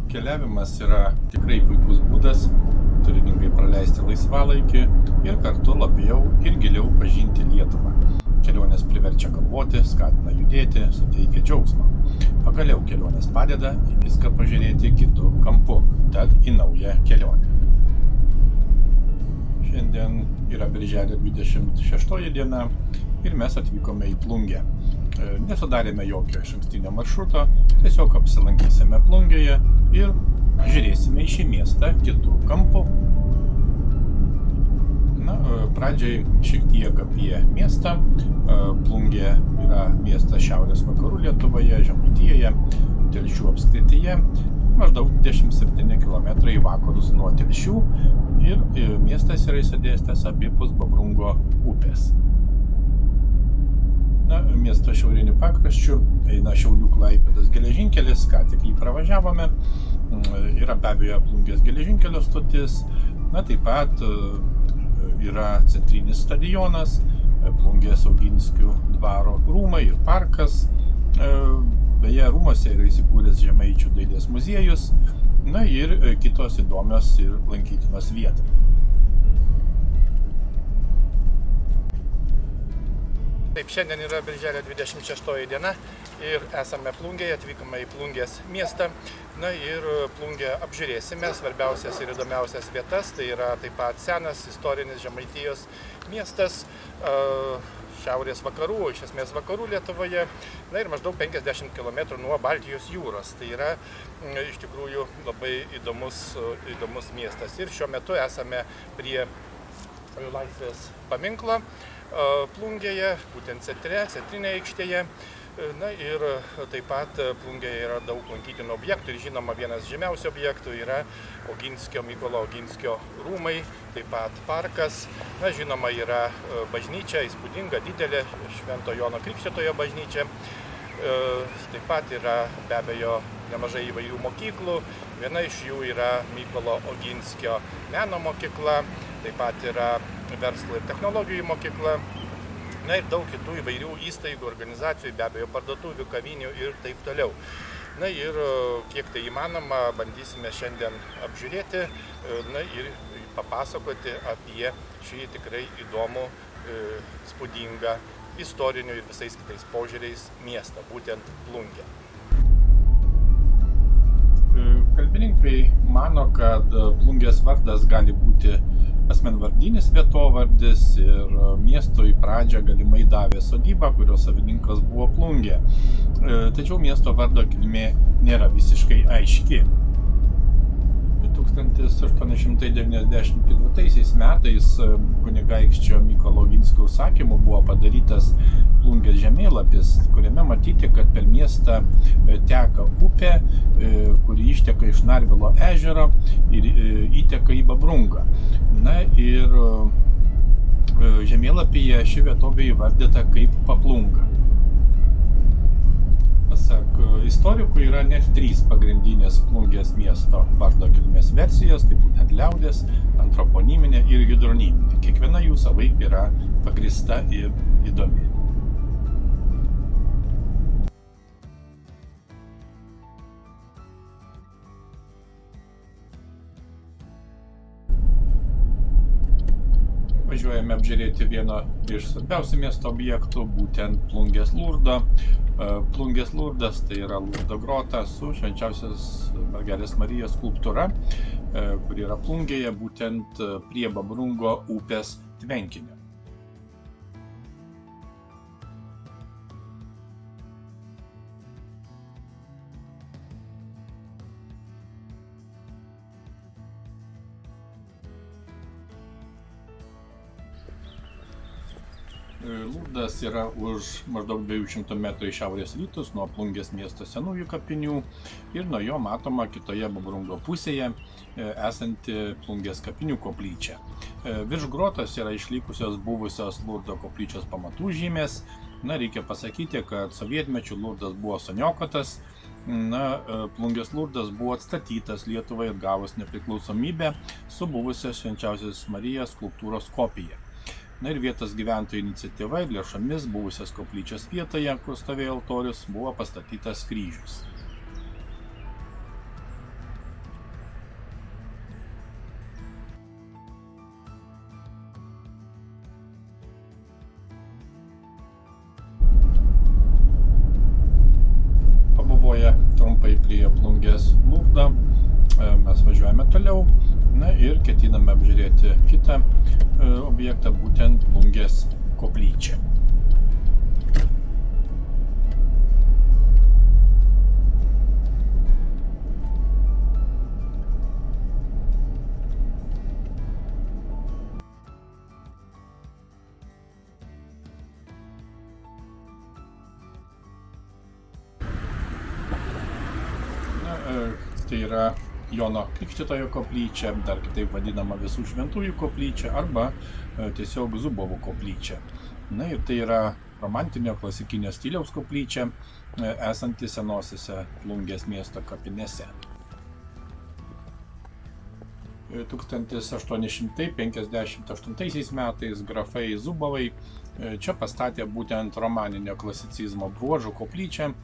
Keliavimas yra tikrai puikus būdas turiningai praleisti laisvalaikį ir kartu labiau ir giliau pažinti Lietuvą. Kelionės priverčia galvoti, skatina judėti, suteikia džiaugsmą. Pagaliau kelionės padeda į viską pažiūrėti kitu kampu, tad į naują kelionę. Šiandien yra birželio 26 diena ir mes atvykome į Plungę. Nesudarėme jokio išankstinio maršruto, tiesiog apsilankysime Plungėje ir žiūrėsime į šį miestą kitų kampų. Pradžiai šiek tiek apie miestą. Plungė yra miestas šiaurės vakarų Lietuvoje, Žemaitijoje, Telšių apskrityje, maždaug 27 km į vakarus nuo Telšių ir miestas yra išsidėstęs abipus Babrungo upės. Miesto šiauriniu pakraščiu eina Šiaulių-Klaipėdos geležinkelis, ką tik jį pravažiavome. Yra be abejo Plungės geležinkelio stotis, taip pat yra centrinis stadionas, Plungės Oginskių dvaro rūmai ir parkas. Beje, rūmuose yra įsikūręs Žemaičių dailės muziejus, ir kitos įdomios ir lankytinos vietos. Taip, šiandien yra birželio 26 diena ir esame Plungėje, atvykome į Plungės miestą. Ir Plungę apžiūrėsime svarbiausias ir įdomiausias vietas. Tai yra taip pat senas istorinis Žemaitijos miestas, šiaurės vakarų, iš esmės vakarų Lietuvoje, ir maždaug 50 km nuo Baltijos jūros. Tai yra iš tikrųjų labai įdomus miestas. Ir šiuo metu esame prie Laisvės paminklo Plungėje, būtent centrinėje aikštėje. Ir taip pat Plungėje yra daug lankytinų objektų ir žinoma vienas žymiausių objektų yra Mykolo Oginskio rūmai, taip pat parkas. Žinoma yra bažnyčia, įspūdinga, didelė, Švento Jono Krikštytojo bažnyčia. Taip pat yra be abejo nemažai įvairių mokyklų. Viena iš jų yra Mykolo Oginskio meno mokykla, taip pat yra verslo ir technologijų mokykla. Ir daug kitų įvairių įstaigų, organizacijų, be abejo parduotuvių, kavinių ir taip toliau. Ir kiek tai įmanoma, bandysime šiandien apžiūrėti ir papasakoti apie šį tikrai įdomų, spūdingą, istorinių ir visais kitais požiūriais miestą, būtent Plungę. Kalbininkai mano, kad Plungės vardas gali būti asmenvardinis vietovardis ir miestui pradžią galimai davė sodybą, kurios savininkas buvo Plungė. Tačiau miesto vardo kilmė nėra visiškai aiški. 1894 metais kunigaikščio Mykolo Oginskio užsakymu buvo padarytas Plungės žemėlapis, kuriame matyti, kad per miestą teka upė, kuri išteka iš Narvilo ežero ir įteka į Babrungą. Ir žemėlapyje ši vietovė įvardyta kaip Paplunga. Pasak istorikų yra net 3 pagrindinės Plungės miesto vardo kilmės versijos, tai būtent liaudies, antroponiminė ir hidroniminė. Kiekviena jų savaip yra pagrįsta ir įdomi. Važiuojame apžiūrėti vieno iš svarbiausių miesto objektų, būtent Plungės Lurdo. Plungės Lurdas tai yra Lurdo grota su švenčiausios Mergelės Marijos skulptūra, kuri yra Plungėje, būtent prie Babrungo upės tvenkinio. Lurdas yra už maždaug 200 metrų į šiaurės rytus nuo Plungės miesto senųjų kapinių ir nuo jo matoma kitoje Babrungo pusėje esanti Plungės kapinių koplyčia. Virš grotos yra išlikusios buvusios Lurdo koplyčios pamatų žymės. Reikia pasakyti, kad sovietmečiu Lurdas buvo suniokotas. Plungės Lurdas buvo atstatytas Lietuvai atgavus nepriklausomybę su buvusios švenčiausios Marijos skulptūros kopija. Ir vietos gyventojų iniciatyva ir lėšomis buvusios koplyčios vietoje, kur stovėjo altorius, buvo pastatytas kryžius. trumpai prie Plungės Lurdo. Mes važiuojame toliau, na ir ketiname apžiūrėti kitą objektą, būtent Plungės koplyčią. Tai yra Jono Krikštytojo koplyčia, dar kitaip vadinama Visų šventųjų koplyčia arba tiesiog Zubovų koplyčia. Na ir tai yra romantinio klasikinio stiliaus koplyčia, esanti senosiose Plungės miesto kapinėse. 1858 metais grafai Zubovai čia pastatė būtent romaninio klasicizmo bruožų koplyčią,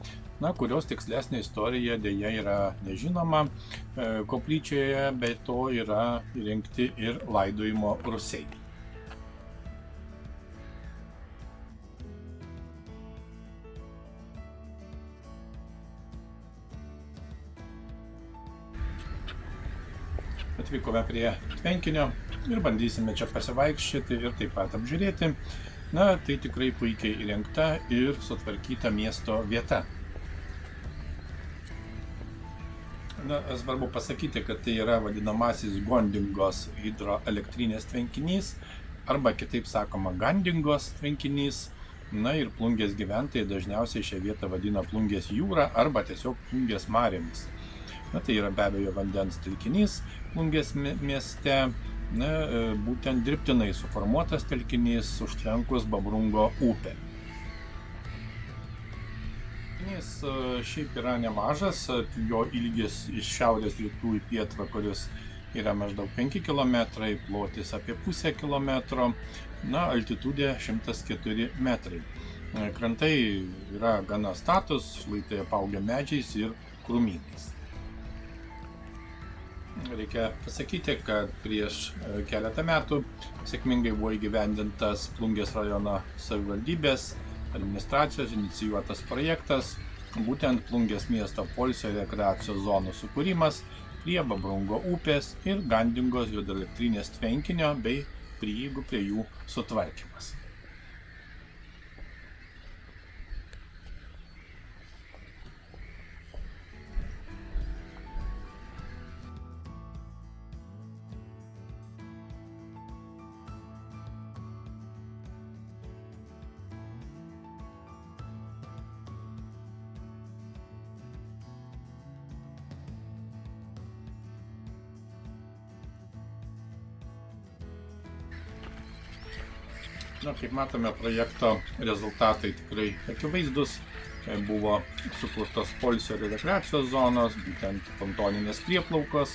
kurios tikslesnė istorija dėja yra nežinoma. Koplyčioje be to yra įrengti ir laidojimo rūsiai. Atvykome prie tvenkinio ir bandysime čia pasivaikščioti ir taip pat apžiūrėti. Tai tikrai puikiai įrengta ir sutvarkyta miesto vieta. Svarbu pasakyti, kad tai yra vadinamasis Gondingos hidroelektrinės tvenkinys arba kitaip sakoma Gandingos tvenkinys. Ir Plungės gyventojai dažniausiai šią vietą vadina Plungės jūra arba tiesiog Plungės marėmis. Tai yra be abejo vandens telkinys Plungės mieste, būtent dirbtinai suformuotas telkinys užtvenkus Babrungo upę. Šiaip yra nemažas, jo ilgis iš šiaurės rytų į pietvakarius yra maždaug 5 km, plotis apie pusę kilometro, altitudė 104 metrai. Krantai yra gana status, šlaitai apaugę medžiais ir krūmynais. Reikia pasakyti, kad prieš keletą metų sėkmingai buvo įgyvendintas Plungės rajono savivaldybės administracijos inicijuotas projektas, būtent Plungės miesto poilsio ir rekreacijos zonų sukūrimas prie Babrungo upės ir Gandingos hidroelektrinės tvenkinio bei prieigų prie jų sutvarkymas. Kaip matome, projekto rezultatai tikrai akivaizdus. Buvo sukurtos poilsio ir rekreacijos zonos, būtent pontoninės prieplaukos,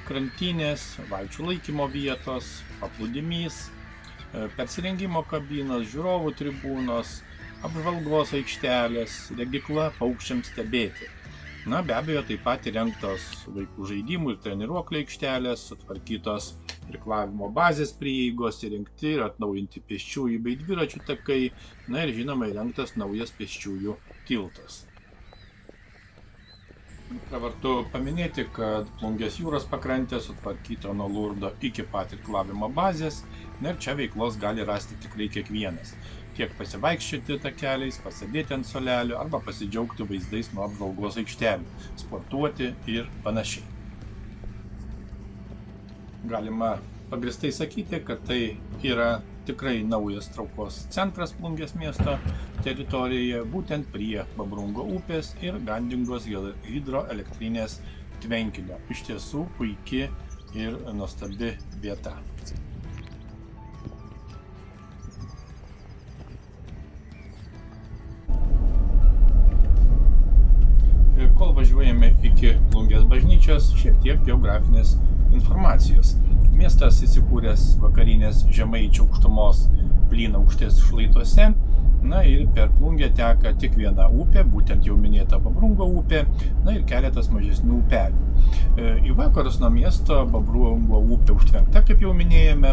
krantinės, valčių laikymo vietos, paplūdimys, persirengimo kabinos, žiūrovų tribūnos, apžvalgos aikštelės, regykla paukščiams stebėti. Be abejo, taip pat įrengtos vaikų žaidimų ir treniruoklių aikštelės, sutvarkytos irklavimo bazės prieigos, įrengti ir atnaujinti pėsčiųjų bei dviračių takai, ir žinoma įrengtas naujas pėsčiųjų tiltas. Pravartu paminėti, kad Plungės jūros pakrantė sutvarkyta nuo Lurdo iki pat irklavimo bazės, ir čia veiklos gali rasti tikrai kiekvienas. Tiek pasivaikščioti takeliais, pasėdėti ant suolelio arba pasidžiaugti vaizdais nuo apžvalgos aikštelių, sportuoti ir panašiai. Galima pagrįstai sakyti, kad tai yra tikrai naujas traukos centras Plungės miesto teritorijoje, būtent prie Babrungo upės ir Gandingos hidroelektrinės tvenkinio. Iš tiesų puiki ir nuostabi vieta. Kol važiuojame iki Plungės bažnyčios, šiek tiek geografinės informacijos. Miestas įsikūręs vakarinės Žemaičių aukštumos plynaukštės šlaituose, ir per Plungę teka tik viena upė, būtent jau minėta Babrungo upė, ir keletas mažesnių upelių. Į vakarus nuo miesto Babrungo upė užtvenkta, kaip jau minėjome,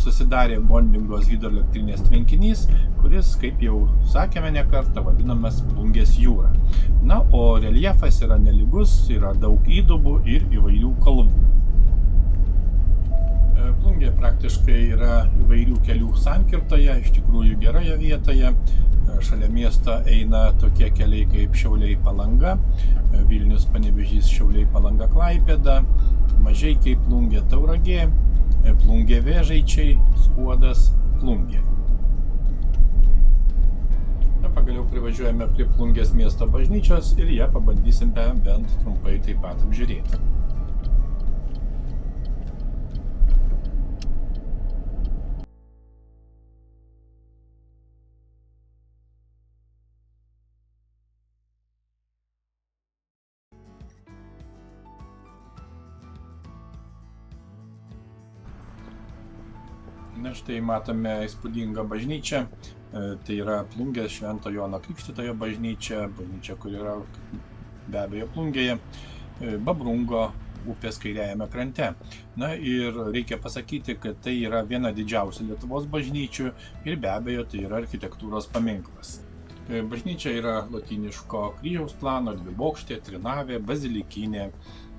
susidarė Gondingos hidroelektrinės tvenkinys, kuris, kaip jau sakėme ne kartą, vadinamas Plungės jūra. O reljefas yra nelygus, yra daug įdubų ir įvairių kalvų. Plungė praktiškai yra įvairių kelių sankirtoje, iš tikrųjų geroje vietoje. Šalia miesto eina tokie keliai kaip Šiauliai-Palanga, Vilnius-Panevėžys, Šiauliai-Palanga-Klaipėda, Mažeikiai, Plungė, Tauragė, Plungė, Vėžaičiai, Skuodas, Plungė. Pagaliau privažiuojame prie Plungės miesto bažnyčios ir ją pabandysime bent trumpai taip pat apžiūrėti. Na štai matome įspūdingą bažnyčią, tai yra Plungės Švento Jono Krikštytojo bažnyčia, kuri yra be abejo Plungėje, Babrungo upės kairiajame krante. Na ir reikia pasakyti, kad tai yra viena didžiausių Lietuvos bažnyčių ir be abejo tai yra architektūros paminklas. Bažnyčia yra lotyniško kryžiaus plano, dvibokštė, trinavė, bazilikinė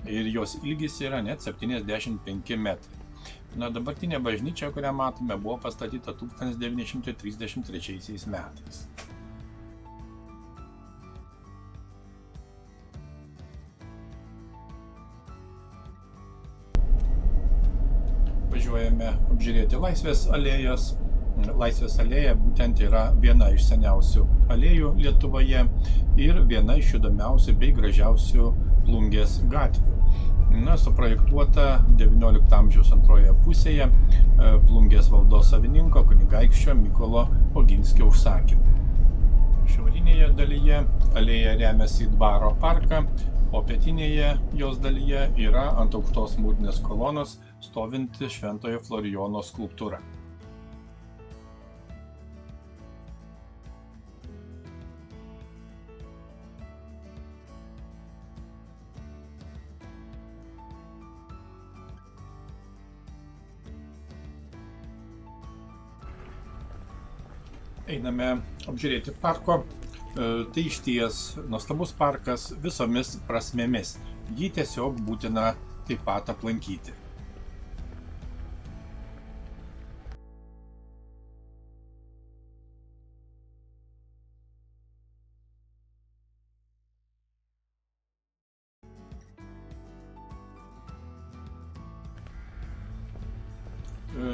ir jos ilgis yra net 75 metrai. Na, dabartinė bažnyčia, kurią matome, buvo pastatyta 1933 metais. Važiuojame apžiūrėti Laisvės alėjos. Laisvės alėja būtent yra viena iš seniausių alėjų Lietuvoje ir viena iš įdomiausių bei gražiausių Plungės gatvių. Na, suprojektuota XIX amžiaus antroje pusėje Plungės valdos savininko kunigaikščio Mykolo Oginskio užsakymu. Šiaurinėje dalyje alėja remiasi į dvaro parką, o pietinėje jos dalyje yra ant aukštos mūrinės kolonos stovinti Šventojo Florijono skulptūra. Einame apžiūrėti parko. Tai išties nuostabus parkas visomis prasmėmis. Jį tiesiog būtina taip pat aplankyti.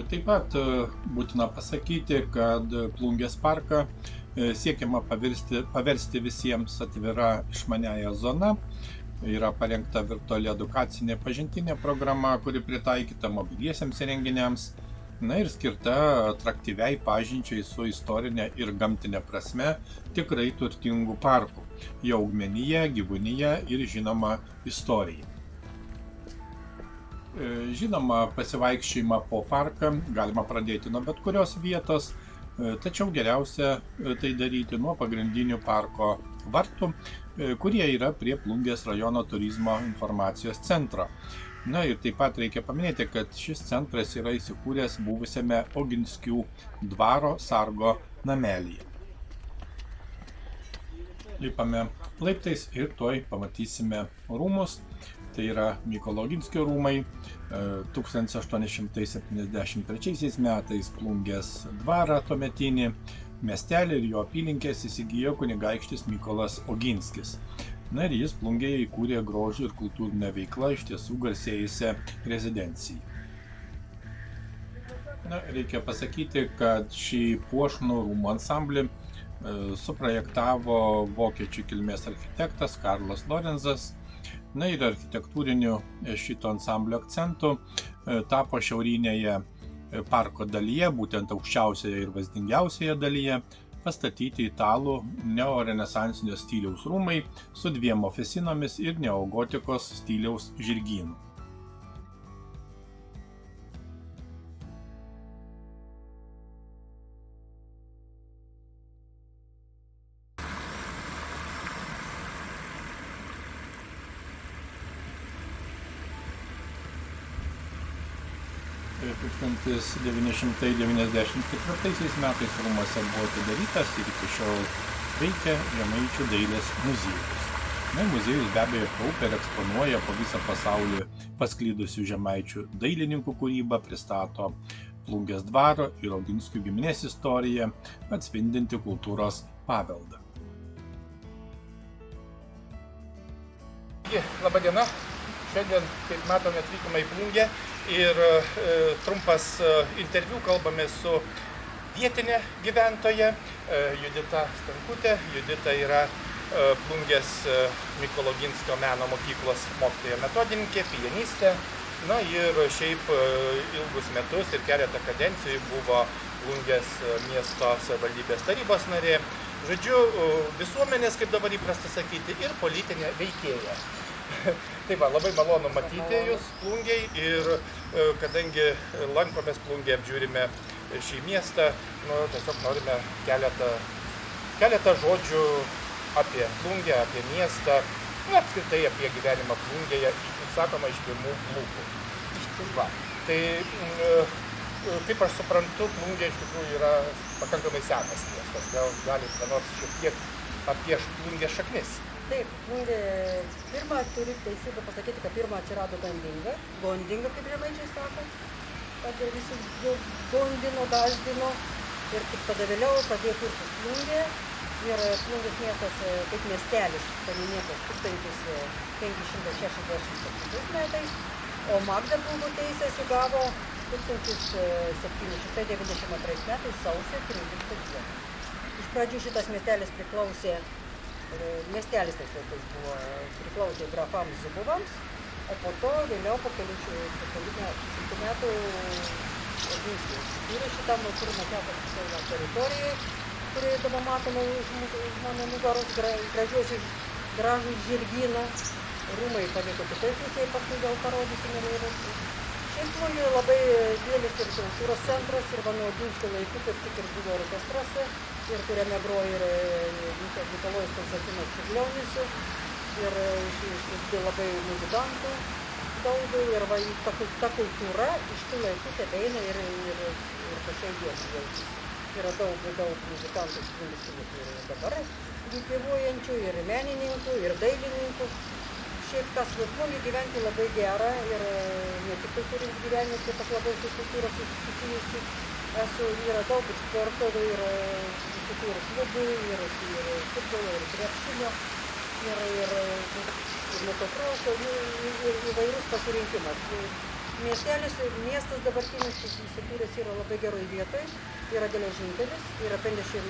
Taip pat būtina pasakyti, kad Plungės parką siekiama paversti visiems atvira išmaniąja zona. Yra parengta virtuali edukacinė pažintinė programa, kuri pritaikyta mobiliesiems įrenginiams, na ir skirta atraktyviai pažinčiai su istorinė ir gamtinė prasme tikrai turtingų parkų, jo augmenija, gyvūnija ir žinoma istorija. Žinoma, pasivaikščiojimą po parką galima pradėti nuo bet kurios vietos, tačiau geriausia tai daryti nuo pagrindinių parko vartų, kurie yra prie Plungės rajono turizmo informacijos centro. Na ir taip pat reikia paminėti, kad šis centras yra įsikūręs buvusiame Oginskių dvaro sargo namelyje. Lipame laiptais ir tuoj pamatysime rūmus. Tai yra Mykolo Oginskio rūmai. 1873 metais Plungės dvarą tuometinį miestelį ir jo apylinkės įsigijo kunigaikštis Mykolas Oginskis. Na ir jis Plungėje įkūrė grožio ir kultūrinę veiklą iš tiesų garsėjusią rezidenciją. Na, reikia pasakyti, kad šį puošnų rūmų ansamblį suprojektavo vokiečių kilmės architektas Karlas Lorenzas. Na ir architektūriniu šito ansamblio akcentu tapo šiaurinėje parko dalyje, būtent aukščiausioje ir vaizdingiausioje dalyje, pastatyti italų neorenesansinio stiliaus rūmai su 2 ofisinomis ir neogotikos stiliaus žirgynu. Tai 1994 metais rūmuose buvo atidarytas ir iki šiol veikia Žemaičių dailės muziejus. Muziejus be abejo kaupia ir eksponuoja po visą pasaulį pasklydusių žemaičių dailininkų kūrybą, pristato Plungės dvaro ir Oginskių giminės istoriją, atspindinti kultūros paveldą. Labą dieną. Šiandien, kaip matome, atvykome į Plungę ir trumpas interviu kalbame su vietinė gyventoja Judita Stankutė. Judita yra Plungės Mykolo Oginskio meno mokyklos mokytoja metodininkė, pianistė. Na ir šiaip ilgus metus ir keletą kadencijų buvo Plungės miesto savivaldybės tarybos narė. Žodžiu, visuomenės, kaip dabar įprasta sakyti, ir politinė veikėja. Tai va, labai malonu matyti jūs Plungėj ir kadangi lankomės Plungėj, apžiūrime šį miestą, tiesiog norime keletą žodžių apie Plungę, apie miestą, apskritai apie gyvenimą Plungėje, sakoma, iš pirmų lūpų. Va. Tai, kaip aš suprantu, Plungė iš tikrųjų yra pakankamai senas miestas. Gal galite ką nors šiek tiek apie Plungės šaknis? Taip, Plungė, pirmą turiu teisybę pasakyti, kad pirmą atsirado Gondinga, kaip žemaičiai sako, kad visi gondino, gazdino ir tik tada vėliau pradėjo kurtis Plungė. Ir Plungės miestas kaip miestelis paminėtas 1567 metais, o Magdeburgo teisės įgavo 1792 metais sausio 13 dieną. Iš pradžių šitas miestelis priklausė, priklausė grafams Zubovams, o po to vėliau po kelių metų Oginskiai įsikūrė šitam turime teritorijoje, kuri dabar matome už mano nugaros gražų žirgyną. Rūmai paliko kitoj pusėje, paskui gal parodysime ir šiaip Plungė labai didelis ir kultūros centras ir nuo Oginskio laikų kaip tik ir buvo orkestras, ir kuriame grojo ir Mikalojus Konstantinas Čiurlionis ir labai muzikantų daug ir ta kultūra iš tų laikų tebeina ir po šiai dienai. Yra daug muzikantų ir dabar gyvuojančių, ir menininkų, ir dailininkų. Šiaip kas Plungėj gyventi labai gera ir ne tik tai turint gyvenimą, kaip aš labai su kultūra susijusi esu, yra daug ir sporto, ir visokių ir klubų, ir futbolo, ir krepšinio, ir motokroso, įvairus pasirinkimas. Miestas dabartinis įsikūręs yra labai geroj vietoj, yra geležinkelis, yra 50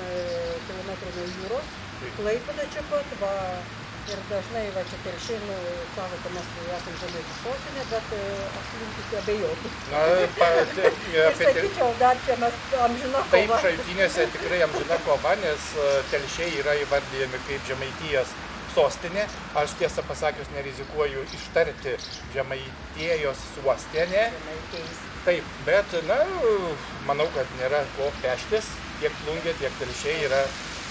km nuo jūros, Klaipėda čia pat, ir dažnai čia Telšiai sako, kad mes esame žemaičių sostinė, bet aš linkusi abejoti. Sakyčiau, dar čia mes amžina kova. Taip, šaltiniuose tikrai amžina kova, nes Telšiai yra įvardyjami kaip Žemaitijos sostinė. Aš tiesą pasakius nerizikuoju ištarti Žemaitijos sostinė. Taip, bet, manau, kad nėra ko peštis. Tiek Plungė, tiek Telšiai yra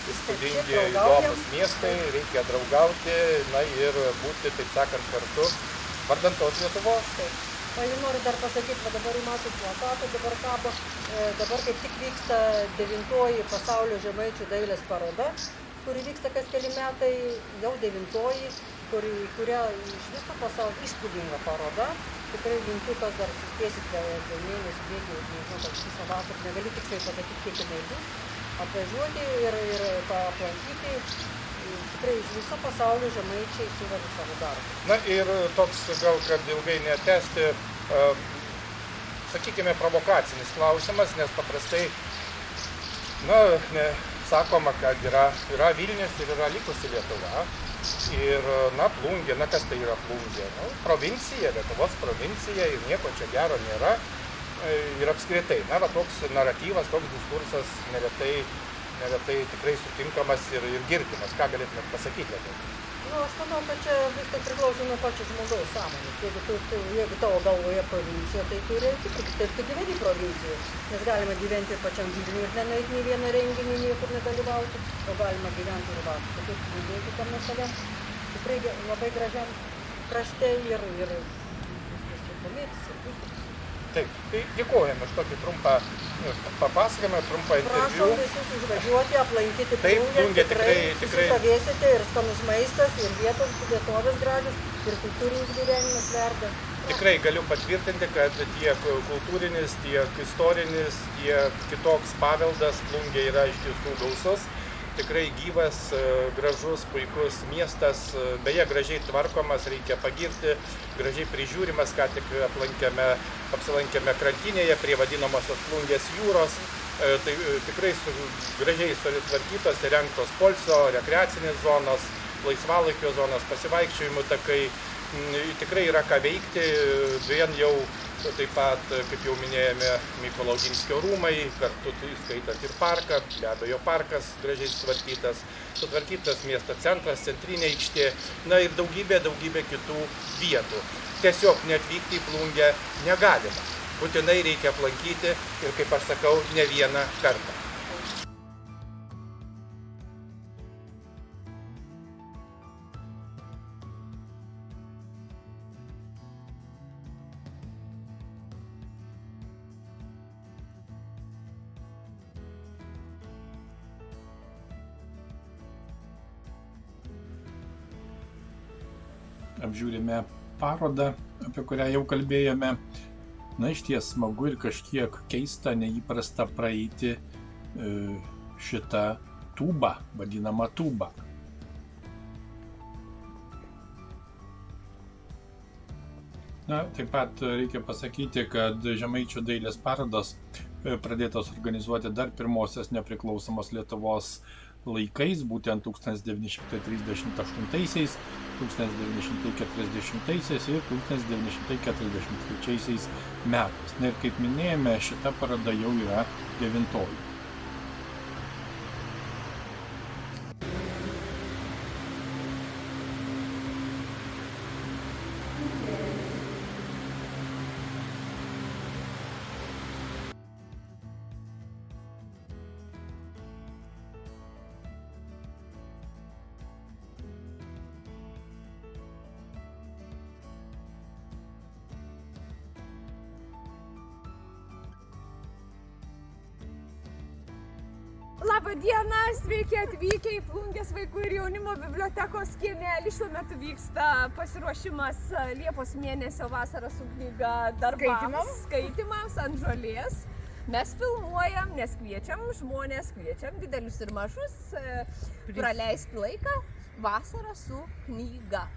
įspūdingi, įdomus miestai, reikia draugauti, ir būti, taip sakant, kartu vardan tos Lietuvos. Aš noriu dar pasakyti, dabar matot plakatą, dabar kabo, dabar kaip tik vyksta 9-oji pasaulio žemaičių dailės paroda, kuri vyksta kas keli metai, jau 9-oji, kuria iš viso pasaulio įspūdinga paroda. Tikrai linkiu, kas dar suspėsit dėl mėnesių bėgių, nežinau, kad visą vasarą, negaliu tiksliai pasakyti, kiek jinai bus, atvažiuoti ir aplankyti. Tikrai iš viso pasaulio žemaičiai suveža savo darbą. Na ir toks, gal kad ilgai netęsti, sakykime, provokacinis klausimas, nes paprastai, sakoma, kad yra Vilnius ir yra likusi Lietuva. Ir, Plungė, kas tai yra Plungė? Provincija, Lietuvos provincija ir nieko čia gero nėra. Ir apskritai, toks naratyvas, toks diskursas neretai tikrai sutinkamas ir girdimas. Ką galėtumėt pasakyti apie tai? Aš manau, kad čia viskas priklauso nuo pačio žmogaus sąmonės. Jeigu tavo galvoje provincija, tai turi atsitikti. Taip tu gyveni provincijoje. Nes galima gyventi ir pačiam Vilniui ir nenueiti nei vieną renginį, niekur nedalyvauti. O galima gyventi ir tokius judėti tam nuosavėm. Tikrai labai gražiam krašte ir viskas ir pamėgtis ir puikus. Taip, tai dėkojame už tokį trumpą papasakojimą, trumpą interviu. Prašom visus užvažiuoti, aplankyti Taip, Plungę, Plungė tikrai tikrai. susižavėsite ir skanus maistas, ir vietovės gražios, ir kultūrinis gyvenimas verda. Tikrai galiu patvirtinti, kad tiek kultūrinis, tiek istorinis, tiek kitoks paveldas Plungė yra iš tiesų gausus. Tikrai gyvas, gražus, puikus miestas, beje, gražiai tvarkomas, reikia pagirti, gražiai prižiūrimas, ką tik apsilankėme krantinėje prie vadinamosios Plungės jūros. Tai tikrai gražiai sutvarkytos, įrengtos poilsio, rekreacinės zonos, laisvalaikio zonos, pasivaikščiojimų takai. Tikrai yra ką veikti, vien jau taip pat, kaip jau minėjome, Mykolo Oginskio rūmai, kartu skaitant ir parką, be abejo parkas gražiai sutvarkytas miesto centras, centrinė aikštė, na ir daugybė kitų vietų. Tiesiog neatvykti į Plungę negalima. Būtinai reikia aplankyti ir, kaip aš sakau, ne vieną kartą. Apžiūrime parodą, apie kurią jau kalbėjome. Na, išties smagu ir kažkiek keista, neįprasta praeiti šitą tūbą, vadinamą tūbą. Na, taip pat reikia pasakyti, kad Žemaičių dailės parodos pradėtos organizuoti dar pirmosios nepriklausomos Lietuvos laikais, būtent 1938, 1940 ir 1943 metais. Na ir kaip minėjome, šita paroda jau yra 9. Labą dieną, sveiki atvykę į Plungės vaikų ir jaunimo bibliotekos kiemelį. Šiuo metu vyksta pasiruošimas Liepos mėnesio vasarą su knyga skaitimams ant žolės. Mes filmuojam, nes kviečiam žmonės, kviečiam didelius ir mažus praleisti laiką vasarą su knyga.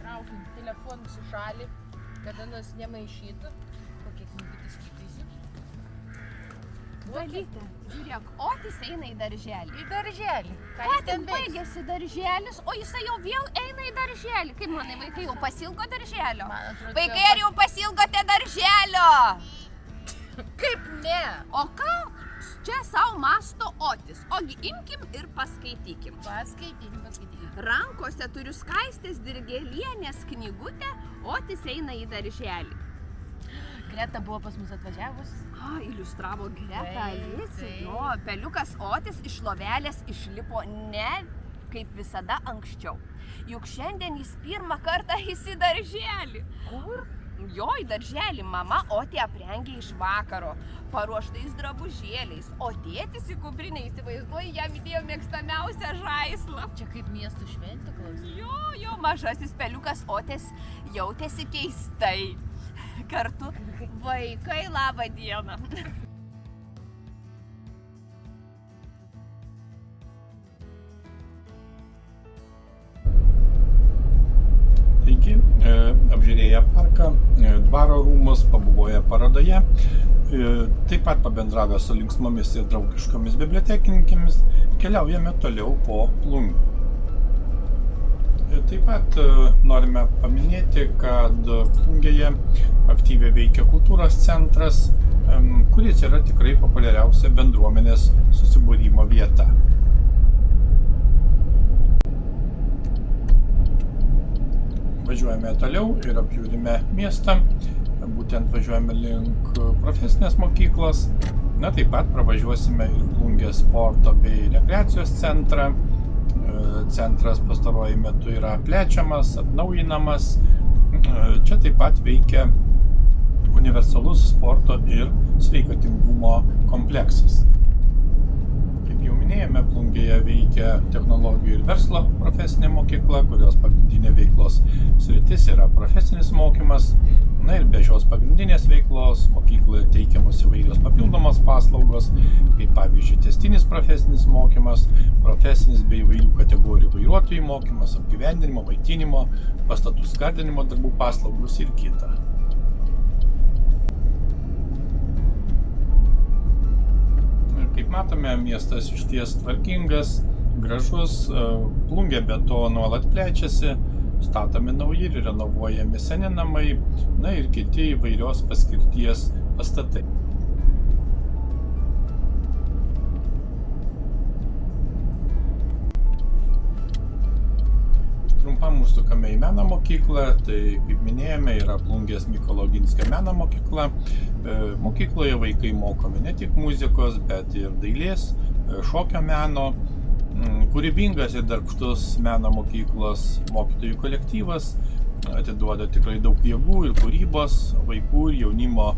Traukim telefonus į šalį, kada nas nemaišytų. Kokie knygutį skaitysim? Valytė, žiūrėk, Otis eina į darželį. Į darželį. Ką Ką jis tik ten veiks? baigėsi darželis, o jisai jau vėl eina į darželį. Kaip manai, vaikai jau pasilgo darželio? Man atrodo, Vaikai, ar jau pasilgote darželio? Kaip ne? O ką čia savo masto Otis? Ogi imkim ir paskaitykim. Paskaitykim. Rankose turiu Skaistės Dirgėlienės knygutę, Otis eina į darželį. Greta buvo pas mus atvažiavus. Iliustravo Greta Taip, Alicija. taip. Jo, peliukas Otis iš lovelės išlipo ne kaip visada anksčiau. Juk šiandien jis pirmą kartą eis į darželį. Kur? Jo, į darželį mama Otį aprengė iš vakaro, paruoštais drabužėliais, o tėtis į kuprinę įsivaizduoja, jam įdėjo mėgstamiausią žaislą. Čia kaip miestų šventė, klausai. Jo, mažasis peliukas Otis jautėsi keistai. Kartu vaikai, labą dieną. Taigi, apžiūrėję parką, dvaro rūmus, pabuvoję parodoje, taip pat pabendravę su linksmomis ir draugiškomis bibliotekininkėmis, keliaujame toliau po Plungę. Taip pat norime paminėti, kad Plungėje aktyviai veikia kultūros centras, kuris yra tikrai populiariausia bendruomenės susibūrimo vieta. Važiuojame toliau ir apžiūrime miestą, būtent važiuojame link profesinės mokyklos. Na, taip pat pravažiuosime ir Plungės sporto bei rekreacijos centrą. Centras pastaruoju metu yra plečiamas, atnaujinamas. Čia taip pat veikia universalus sporto ir sveikatingumo kompleksas. Kaip jau minėjome, Plungėje veikia technologijų ir verslo profesinė mokykla, kurios pagrindinė veiklos sritis yra profesinis mokymas. Na ir be šios pagrindinės veiklos mokykloje teikiamos įvairios papildomos paslaugos, kaip pavyzdžiui tęstinis profesinis mokymas, profesinis bei įvairių kategorijų vairuotojų mokymas, apgyvendinimo, maitinimo, pastatų skardinimo darbų paslaugos ir kita. Kaip matome, miestas išties tvarkingas, gražus, Plungė be to nuolat plečiasi, statomi nauji ir renovuojami seni namai, na ir kiti įvairios paskirties pastatai. Trumpam užsukame į meno mokyklą, tai kaip minėjome, yra Plungės Mykolo Oginskio meno mokykla. Mokykloje vaikai mokomi ne tik muzikos, bet ir dailės, šokio meno. Kūrybingas ir darbštus meno mokyklos mokytojų kolektyvas atiduoda tikrai daug jėgų ir kūrybos vaikų ir jaunimo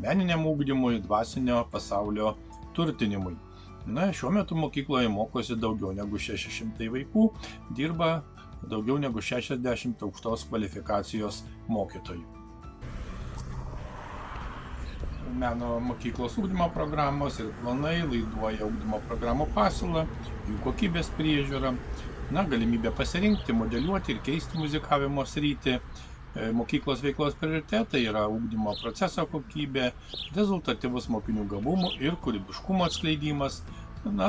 meniniam ugdymui, dvasinio pasaulio turtinimui. Na, šiuo metu mokykloje mokosi daugiau negu 600 vaikų, dirba daugiau negu 60 aukštos kvalifikacijos mokytojų. Meno mokyklos ugdymo programos ir planai laiduoja ugdymo programų pasiūlą, jų kokybės priežiūrą, galimybę pasirinkti, modeliuoti ir keisti muzikavimo sritį. Mokyklos veiklos prioritetai yra ugdymo proceso kokybė, rezultatyvus mokinių gabumų ir kūrybiškumo atskleidimas,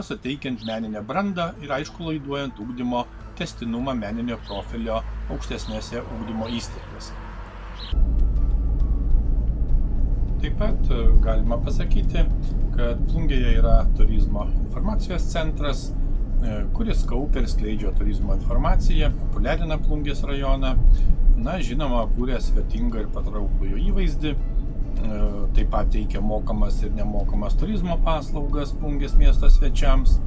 suteikiant meninę brandą ir aišku laiduojant ugdymo tęstinumą meninio profilio aukštesnėse ugdymo įstaigose. Taip pat galima pasakyti, kad Plungėje yra turizmo informacijos centras, kuris kaupia ir skleidžia turizmo informaciją, populiarina Plungės rajoną, žinoma, kūrė svetingą ir patrauklų jo įvaizdį, taip pat teikia mokamas ir nemokamas turizmo paslaugas Plungės miesto svečiams.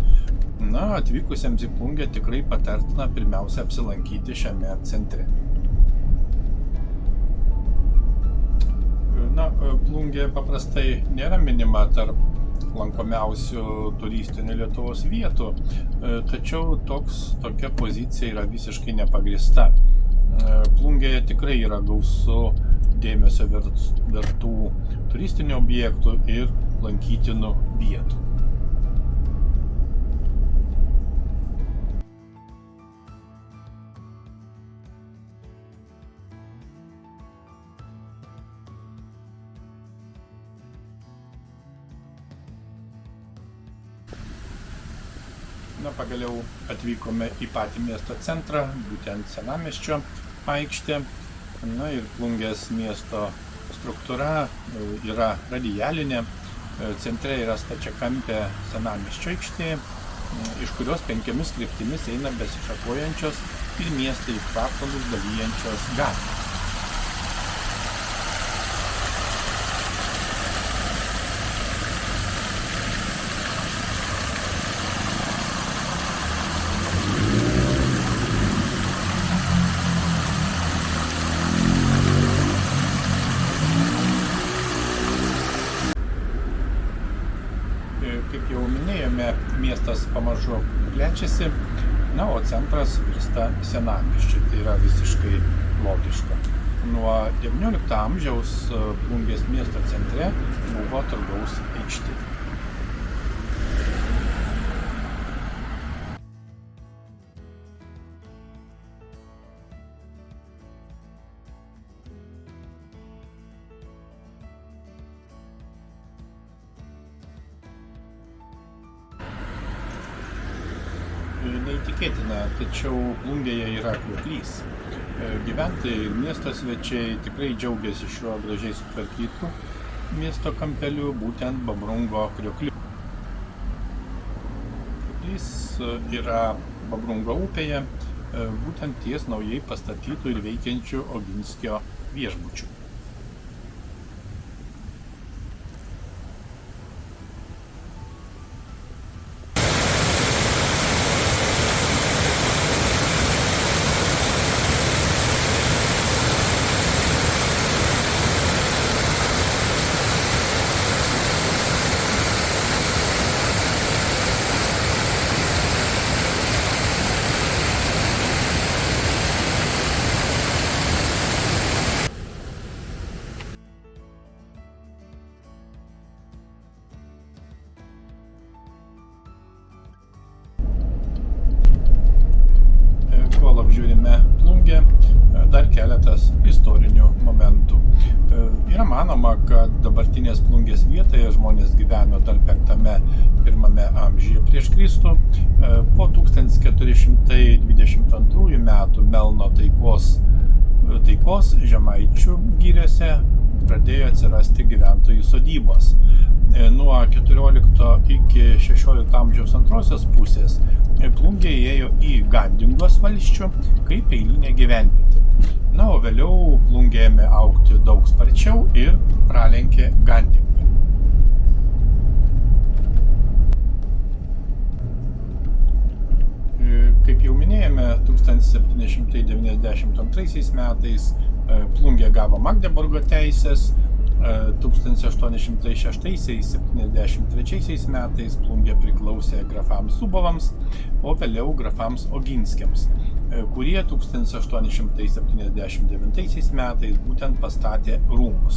Atvykusiems į Plungę tikrai patartina pirmiausia apsilankyti šiame centre. Plungė paprastai nėra minima tarp lankomiausių turistinių Lietuvos vietų, tačiau tokia pozicija yra visiškai nepagrįsta. Plungėje tikrai yra gausu dėmesio vertų turistinių objektų ir lankytinų vietų. Pagaliau atvykome į patį miesto centrą, būtent Senamiesčio aikštę. Ir Plungės miesto struktūra yra radialinė. Centre yra stačiakampė Senamiesčio aikštė, iš kurios 5 kryptimis eina besišakojančios ir miestą į kvartalus dalijančios gatvės. Kaip jau minėjome, miestas pamažu plečiasi, o centras virsta senamiesčiu, tai yra visiškai logiška. Nuo XIX amžiaus Plungės miesto centre buvo turgaus aikštė. Neįtikėtina, tačiau Plungėje yra krioklys. Gyventojai ir miesto svečiai tikrai džiaugiasi šiuo gražiai sutvarkytu miesto kampeliu, būtent Babrungo kriokliu. Krioklys yra Babrungo upėje, būtent ties naujai pastatytų ir veikiančių Oginskio viešbučių. istorinių momentų. Yra manoma, kad dabartinės Plungės vietoje žmonės gyveno dar 5–1 amžiuje prieš Kristų. Po 1422 metų Melno taikos Žemaičių giriose pradėjo atsirasti gyventojų sodybos. Nuo 14 iki 16 amžiaus antrosios pusės Plungė įėjo į Gandingos valsčių kaip eilinė gyvenvietė. Na, o vėliau Plungė ėmė augti daug sparčiau ir pralenkė Gandingą. Kaip jau minėjome, 1792 metais Plungė gavo Magdeburgo teisės, 1806–73 metais Plungė priklausė grafams Zubovams, o vėliau grafams Oginskiams, kurie 1879 metais būtent pastatė rūmus.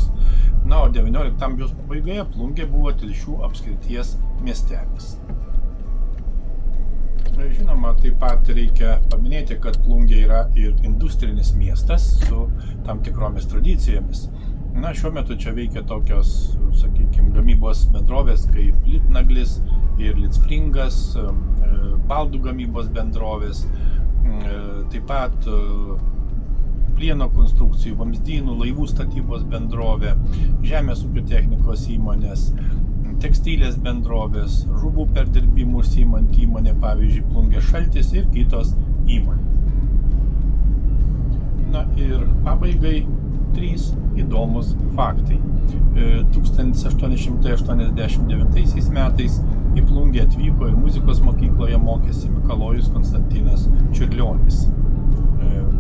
Na, o 19 amžiaus pabaigoje Plungė buvo Telšių apskrities miestelis. Žinoma, taip pat reikia paminėti, kad Plungė yra ir industrinis miestas su tam tikromis tradicijomis. Na, šiuo metu čia veikia tokios, sakykime, gamybos bendrovės kaip Litnaglis ir Litspringas, baldų gamybos bendrovės, taip pat plieno konstrukcijų, vamzdynų, laivų statybos bendrovė, žemės ūkio technikos įmonės, tekstilės bendrovės, žuvų perdirbimų užsiimanti įmonė, pavyzdžiui, Plungės Šaltis ir kitos įmonės. Na ir pabaigai 3 įdomus faktai. 1889 metais į Plungę atvyko ir muzikos mokykloje mokėsi Mikalojus Konstantinas Čiurlionis.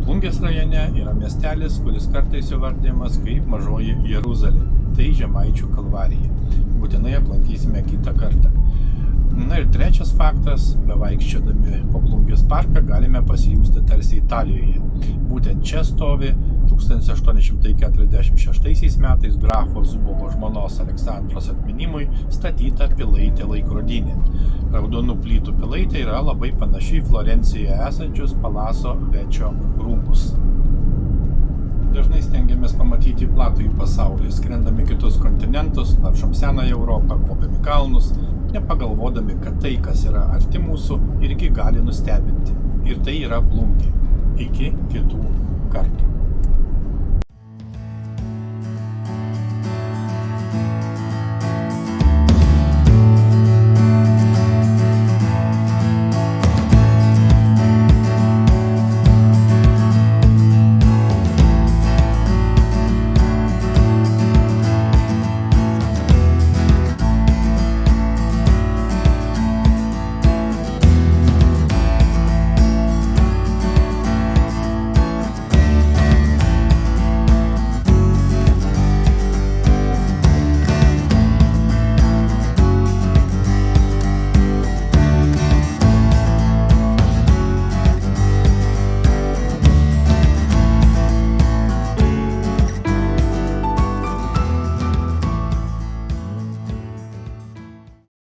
Plungės rajone yra miestelis, kuris kartais įvardijamas kaip Mažoji Jeruzalė, tai Žemaičių kalvarija. Būtinai aplankysime kitą kartą. Na ir trečias faktas, bevaikščiodami po Plungės parką galime pasijusti tarsi Italijoje. Būtent čia stovi 1846 metais grafo Zubovo žmonos Aleksandros atminimui statyta pilaitė laikrodinė. Raudonų plytų pilaitė yra labai panaši į Florencijoje esančius Palazzo Vecchio rūmus. Dažnai stengiamės pamatyti platųjį pasaulį, skrendami kitus kontinentus, naršom senąją Europą, kopiame kalnus, nepagalvodami, kad tai, kas yra arti mūsų, irgi gali nustebinti. Ir tai yra Plungė. Iki kitų kartų.